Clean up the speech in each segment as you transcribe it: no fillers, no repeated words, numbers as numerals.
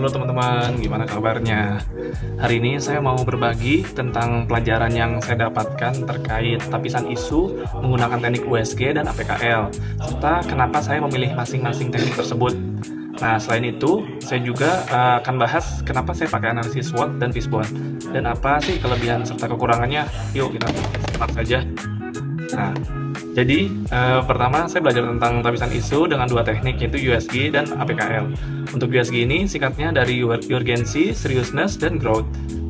Halo teman-teman, gimana kabarnya? Hari ini saya mau berbagi tentang pelajaran yang saya dapatkan terkait tapisan isu menggunakan teknik USG dan APKL, serta kenapa saya memilih masing-masing teknik tersebut. Nah, selain itu, saya juga akan bahas kenapa saya pakai analisis SWOT dan fishbone, dan apa sih kelebihan serta kekurangannya. Yuk kita simak saja. Nah, jadi pertama saya belajar tentang tapisan isu dengan dua teknik, yaitu USG dan APKL. Untuk USG ini singkatnya dari urgency, seriousness, dan growth.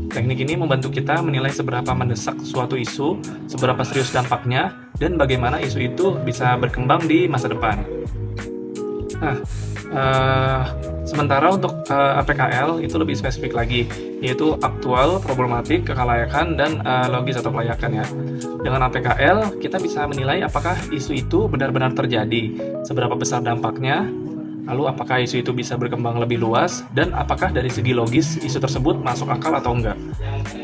Teknik ini membantu kita menilai seberapa mendesak suatu isu, seberapa serius dampaknya, dan bagaimana isu itu bisa berkembang di masa depan. Nah, sementara untuk APKL itu lebih spesifik lagi, yaitu aktual, problematik, kekalayakan, dan logis atau kelayakan ya. Dengan APKL, kita bisa menilai apakah isu itu benar-benar terjadi, seberapa besar dampaknya, lalu apakah isu itu bisa berkembang lebih luas, dan apakah dari segi logis isu tersebut masuk akal atau enggak.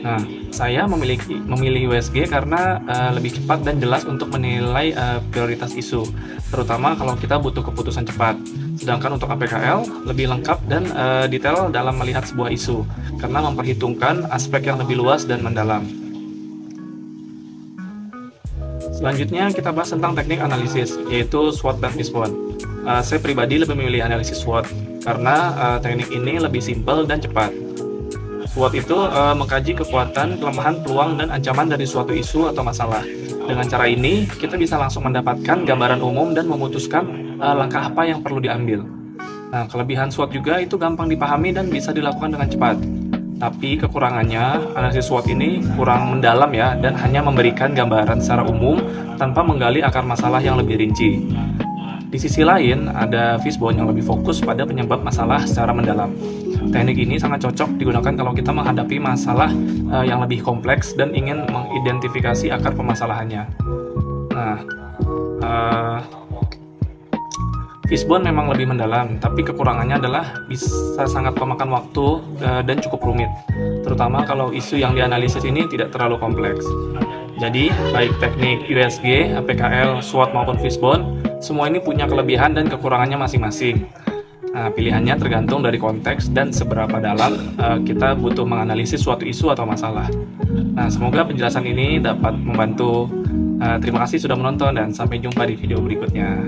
Nah, saya memilih USG karena lebih cepat dan jelas untuk menilai prioritas isu, terutama kalau kita butuh keputusan cepat. Sedangkan untuk APKL lebih lengkap dan detail dalam melihat sebuah isu, karena memperhitungkan aspek yang lebih luas dan mendalam. Selanjutnya kita bahas tentang teknik analisis, yaitu SWOT dan fishbone. Saya pribadi lebih memilih analisis SWOT, karena teknik ini lebih simpel dan cepat. SWOT itu mengkaji kekuatan, kelemahan, peluang, dan ancaman dari suatu isu atau masalah. Dengan cara ini, kita bisa langsung mendapatkan gambaran umum dan memutuskan langkah apa yang perlu diambil. Nah, kelebihan SWOT juga itu gampang dipahami dan bisa dilakukan dengan cepat. Tapi kekurangannya, analisis SWOT ini kurang mendalam ya, dan hanya memberikan gambaran secara umum tanpa menggali akar masalah yang lebih rinci. Di sisi lain, ada fishbone yang lebih fokus pada penyebab masalah secara mendalam. Teknik ini sangat cocok digunakan kalau kita menghadapi masalah yang lebih kompleks dan ingin mengidentifikasi akar permasalahannya. Nah, fishbone memang lebih mendalam, tapi kekurangannya adalah bisa sangat memakan waktu dan cukup rumit, terutama kalau isu yang dianalisis ini tidak terlalu kompleks. Jadi, baik teknik USG, APKL, SWOT maupun fishbone, semua ini punya kelebihan dan kekurangannya masing-masing. Nah, pilihannya tergantung dari konteks dan seberapa dalam kita butuh menganalisis suatu isu atau masalah. Nah, semoga penjelasan ini dapat membantu. Terima kasih sudah menonton dan sampai jumpa di video berikutnya.